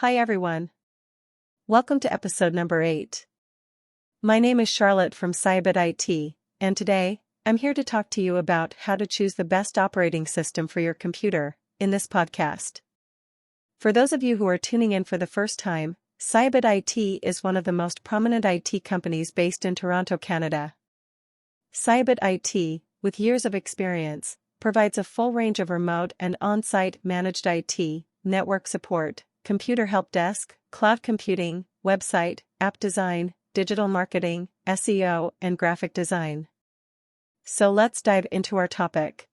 Hi everyone. Welcome to episode number 8. My name is Charlotte from Cybit IT, and today, I'm here to talk to you about how to choose the best operating system for your computer in this podcast. For those of you who are tuning in for the first time, Cybit IT is one of the most prominent IT companies based in Toronto, Canada. Cybit IT, with years of experience, provides a full range of remote and on-site managed IT, network support, computer help desk, cloud computing, website, app design, digital marketing, SEO, and graphic design. So let's dive into our topic.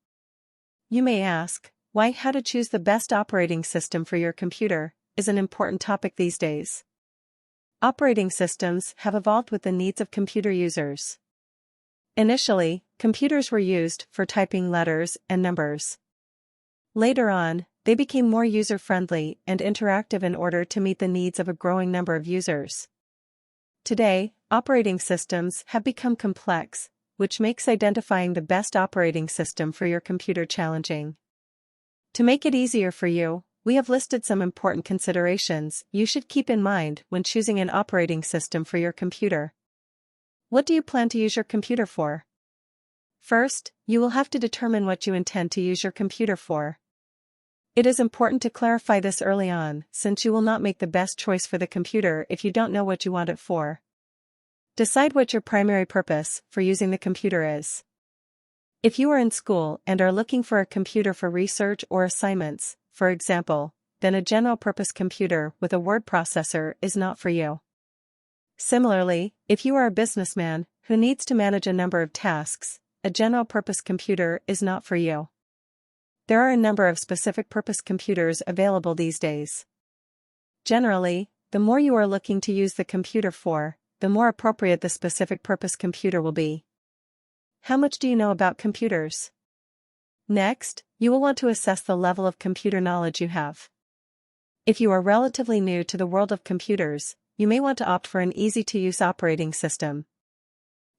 You may ask, why how to choose the best operating system for your computer is an important topic these days. Operating systems have evolved with the needs of computer users. Initially, computers were used for typing letters and numbers. Later on, they became more user-friendly and interactive in order to meet the needs of a growing number of users. Today, operating systems have become complex, which makes identifying the best operating system for your computer challenging. To make it easier for you, we have listed some important considerations you should keep in mind when choosing an operating system for your computer. What do you plan to use your computer for? First, you will have to determine what you intend to use your computer for. It is important to clarify this early on, since you will not make the best choice for the computer if you don't know what you want it for. Decide what your primary purpose for using the computer is. If you are in school and are looking for a computer for research or assignments, for example, then a general-purpose computer with a word processor is not for you. Similarly, if you are a businessman who needs to manage a number of tasks, a general-purpose computer is not for you. There are a number of specific-purpose computers available these days. Generally, the more you are looking to use the computer for, the more appropriate the specific-purpose computer will be. How much do you know about computers? Next, you will want to assess the level of computer knowledge you have. If you are relatively new to the world of computers, you may want to opt for an easy-to-use operating system.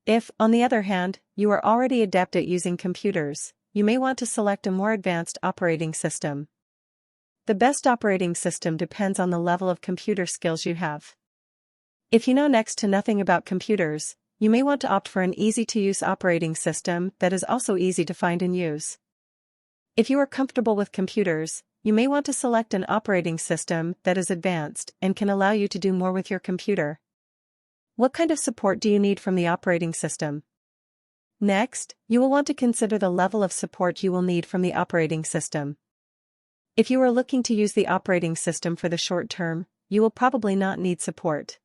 If, on the other hand, you are already adept at using computers, you may want to select a more advanced operating system. The best operating system depends on the level of computer skills you have. If you know next to nothing about computers, you may want to opt for an easy-to-use operating system that is also easy to find and use. If you are comfortable with computers, you may want to select an operating system that is advanced and can allow you to do more with your computer. What kind of support do you need from the operating system? Next, you will want to consider the level of support you will need from the operating system. If you are looking to use the operating system for the short term, you will probably not need support.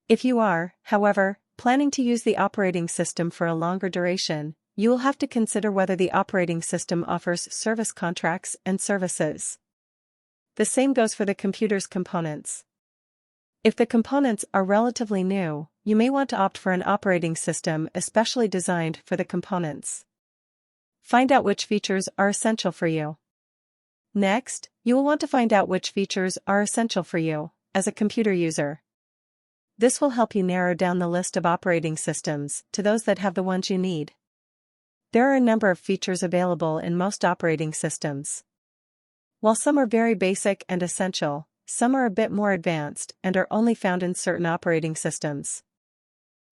If you are, however, planning to use the operating system for a longer duration, you will have to consider whether the operating system offers service contracts and services. The same goes for the computer's components. If the components are relatively new, you may want to opt for an operating system especially designed for the components. Find out which features are essential for you. Next, you will want to find out which features are essential for you as a computer user. This will help you narrow down the list of operating systems to those that have the ones you need. There are a number of features available in most operating systems. While some are very basic and essential, some are a bit more advanced and are only found in certain operating systems.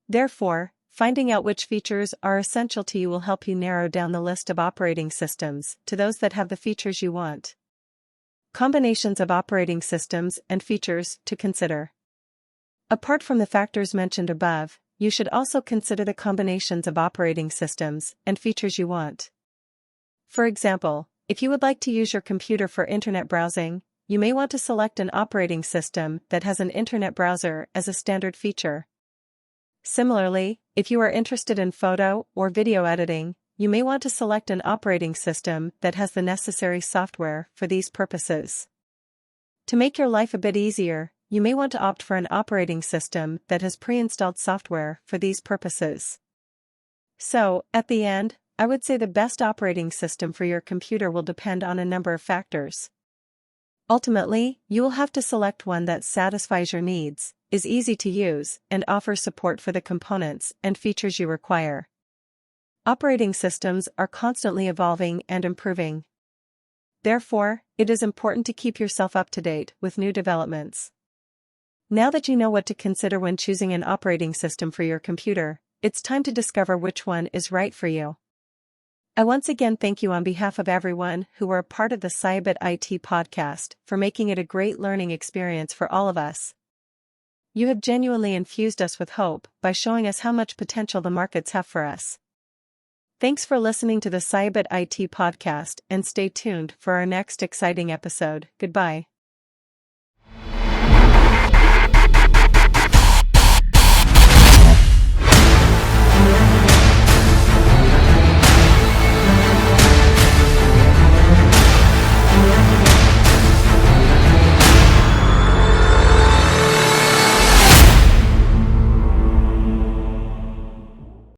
Therefore, finding out which features are essential to you will help you narrow down the list of operating systems to those that have the features you want. Combinations of operating systems and features to consider. Apart from the factors mentioned above, you should also consider the combinations of operating systems and features you want. For example, if you would like to use your computer for internet browsing, you may want to select an operating system that has an internet browser as a standard feature. Similarly, if you are interested in photo or video editing, you may want to select an operating system that has the necessary software for these purposes. To make your life a bit easier, you may want to opt for an operating system that has pre-installed software for these purposes. So, at the end, I would say the best operating system for your computer will depend on a number of factors. Ultimately, you will have to select one that satisfies your needs, is easy to use, and offers support for the components and features you require. Operating systems are constantly evolving and improving. Therefore, it is important to keep yourself up to date with new developments. Now that you know what to consider when choosing an operating system for your computer, it's time to discover which one is right for you. I once again thank you on behalf of everyone who were a part of the Cybit IT podcast for making it a great learning experience for all of us. You have genuinely infused us with hope by showing us how much potential the markets have for us. Thanks for listening to the Cybit IT podcast and stay tuned for our next exciting episode. Goodbye.